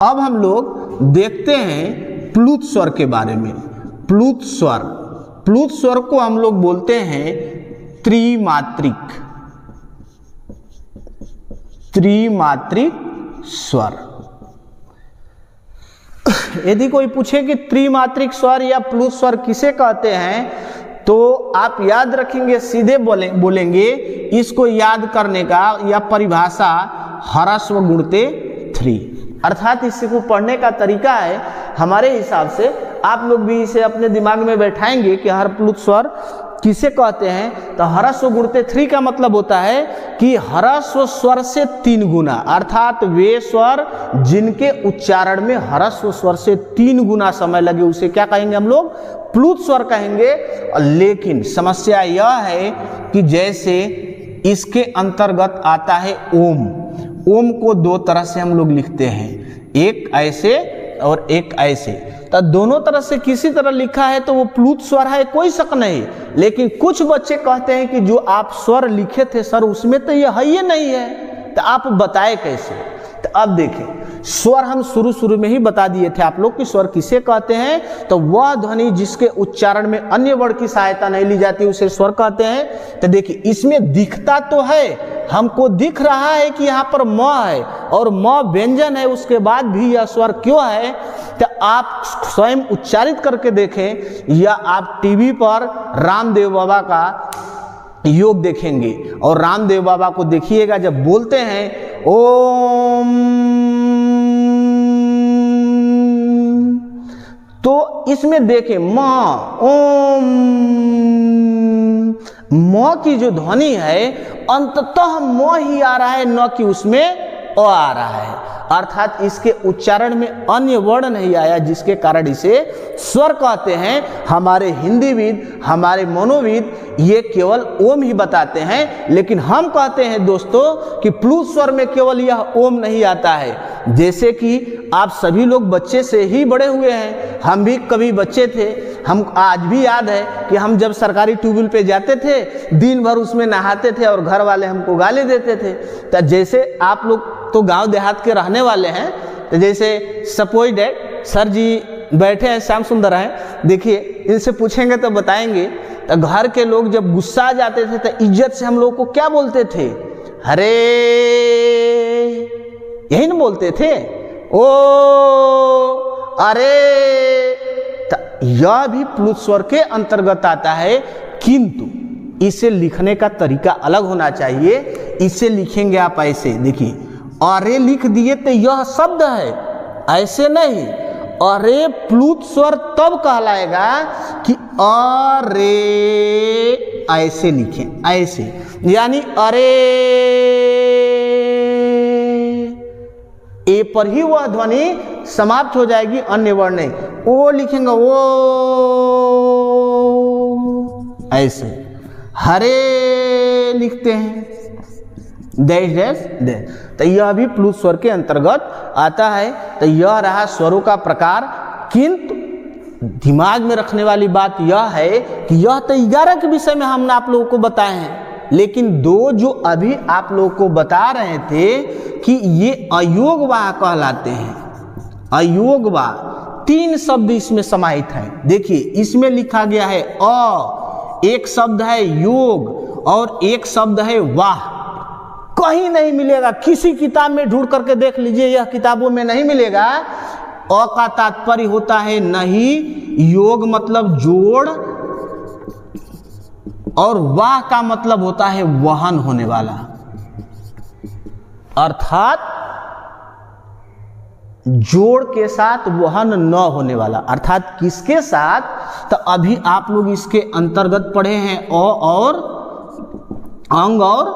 अब हम लोग देखते हैं प्लुत स्वर के बारे में। प्लुत स्वर को हम लोग बोलते हैं त्रिमात्रिक स्वर। यदि कोई पूछे कि त्रिमात्रिक स्वर या प्लुत स्वर किसे कहते हैं, तो आप याद रखेंगे, सीधे बोलेंगे इसको याद करने का या परिभाषा ह्रस्व गुणते 3, अर्थात इसको पढ़ने का तरीका है हमारे हिसाब से। आप लोग भी इसे अपने दिमाग में बैठाएंगे कि हर प्लुत स्वर किसे कहते हैं। तो ह्रस्व गुणते 3 का मतलब होता है कि ह्रस्व स्वर से 3 गुना, अर्थात वे स्वर जिनके उच्चारण में ह्रस्व स्वर से 3 गुना समय लगे उसे क्या कहेंगे हम लोग, प्लुत स्वर कहेंगे। लेकिन समस्या यह है कि जैसे इसके अंतर्गत आता है ओम। ओम को 2 तरह से हम लोग लिखते हैं, एक ऐसे और एक ऐसे। तो दोनों तरह से किसी तरह लिखा है तो वो प्लुत स्वर है, कोई शक नहीं। लेकिन कुछ बच्चे कहते हैं कि जो आप स्वर लिखे थे सर उसमें तो ये है ही नहीं है, तो आप बताए कैसे। तो अब देखें, स्वर हम शुरू में ही बता दिए थे आप लोग कि स्वर किसे कहते हैं। तो वह ध्वनि जिसके उच्चारण में अन्य वर्ण की सहायता नहीं ली जाती उसे स्वर कहते हैं। तो देखिए, इसमें दिखता तो है, हमको दिख रहा है कि यहाँ पर म है और म व्यंजन है, उसके बाद भी यह स्वर क्यों है। तो आप स्वयं उच्चारित करके देखें या आप टीवी पर रामदेव बाबा का योग देखेंगे और रामदेव बाबा को देखिएगा जब बोलते हैं ओम, तो इसमें देखें म ओम, म की जो ध्वनि है अंततः म ही आ रहा है, न कि उसमें अ आ रहा है। अर्थात इसके उच्चारण में अन्य वर्ण नहीं आया, जिसके कारण इसे स्वर कहते हैं। हमारे हिंदीविद, हमारे मनोविद ये केवल ओम ही बताते हैं, लेकिन हम कहते हैं दोस्तों कि प्लुत स्वर में केवल यह ओम नहीं आता है। जैसे कि आप सभी लोग बच्चे से ही बड़े हुए हैं, हम भी कभी बच्चे थे। हम आज भी याद है कि हम जब सरकारी ट्यूबवेल पे जाते थे, दिन भर उसमें नहाते थे और घर वाले हमको गाली देते थे। तो जैसे आप लोग तो गांव देहात के रहने वाले हैं, तो जैसे सपोज डैट सर जी बैठे हैं, श्याम सुंदर हैं, देखिए इनसे पूछेंगे तो बताएंगे। तो घर के लोग जब गुस्सा आ जाते थे तो इज्जत से हम लोग को क्या बोलते थे, अरे यही ना बोलते थे, ओ अरे। तो यह भी प्लुत स्वर के अंतर्गत आता है, किंतु इसे लिखने का तरीका अलग होना चाहिए। इसे लिखेंगे आप ऐसे, देखिए अरे लिख दिए तो यह शब्द है, ऐसे नहीं। अरे प्लुत स्वर तब कहलाएगा कि अरे ऐसे लिखें, ऐसे, यानी अरे ए पर ही वह ध्वनि समाप्त हो जाएगी, अन्य वर्ण नहीं। ओ लिखेंगे वो ऐसे, हरे लिखते हैं डैश डैश डैश। तो यह भी प्लुत स्वर के अंतर्गत आता है। तो यह रहा स्वरों का प्रकार। किंतु दिमाग में रखने वाली बात यह है कि यह तो 11 के विषय में हमने आप लोगों को बताए हैं, लेकिन 2 जो अभी आप लोगों को बता रहे थे कि ये अयोगवाह कहलाते हैं। अयोगवाह 3 शब्द इसमें समाहित हैं। देखिए इसमें लिखा गया है अ, एक शब्द है योग और एक शब्द है वाह। कहीं नहीं मिलेगा, किसी किताब में ढूंढ करके देख लीजिए, यह किताबों में नहीं मिलेगा। अ का तात्पर्य होता है नहीं, योग मतलब जोड़, और वाह का मतलब होता है वहन होने वाला, अर्थात जोड़ के साथ वहन न होने वाला। अर्थात किसके साथ, तो अभी आप लोग इसके अंतर्गत पढ़े हैं अ और अंग और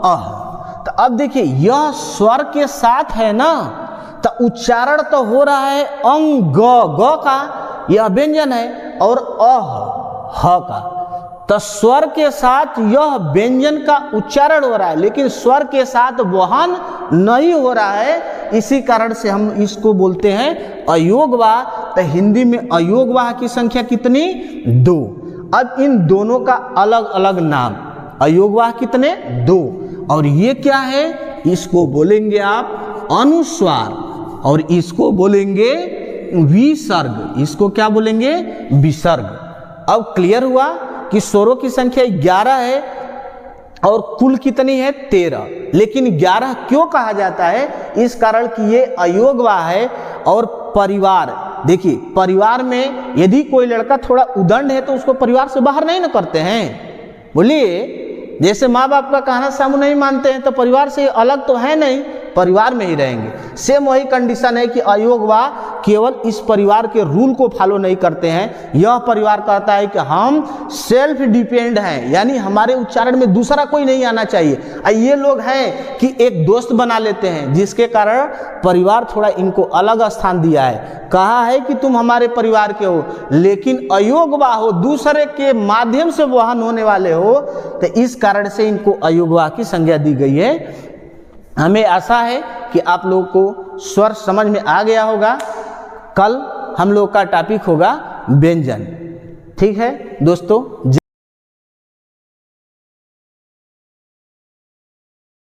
अह। तो अब देखिए यह स्वर के साथ है ना, तो उच्चारण तो हो रहा है अंग ग का, यह व्यंजन है, और अह ह का। तो स्वर के साथ यह व्यंजन का उच्चारण हो रहा है, लेकिन स्वर के साथ वहन नहीं हो रहा है। इसी कारण से हम इसको बोलते हैं अयोगवाह। तो हिंदी में अयोगवाह की संख्या कितनी, 2। अब इन दोनों का अलग अलग नाम, अयोगवाह कितने, 2। और ये क्या है, इसको बोलेंगे आप अनुस्वार। और इसको बोलेंगे विसर्ग। इसको क्या बोलेंगे? विसर्ग। अब क्लियर हुआ कि स्वरों की संख्या 11 है और कुल कितनी है? 13। लेकिन 11 क्यों कहा जाता है? इस कारण कि ये अयोगवा है। और परिवार, देखिए परिवार में यदि कोई लड़का थोड़ा उदंड है तो उसको परिवार से बाहर नहीं ना करते हैं। बोलिए, जैसे माँ बाप का कहना सामू नहीं मानते हैं तो परिवार से अलग तो है नहीं, परिवार में ही रहेंगे। सेम वही कंडीशन है कि अयोगवा केवल इस परिवार के रूल को फॉलो नहीं करते हैं। यह परिवार कहता है कि हम सेल्फ डिपेंड हैं, यानी हमारे उच्चारण में दूसरा कोई नहीं आना चाहिए। ये लोग हैं कि एक दोस्त बना लेते हैं, जिसके कारण परिवार थोड़ा इनको अलग स्थान दिया है। कहा है कि तुम हमारे परिवार के हो, लेकिन अयोगवा हो, दूसरे के माध्यम से वहन होने वाले हो, तो इस कारण से इनको अयोगवा की संज्ञा दी गई है। हमें आशा है कि आप लोगों को स्वर समझ में आ गया होगा। कल हम लोग का टॉपिक होगा व्यंजन। ठीक है दोस्तों।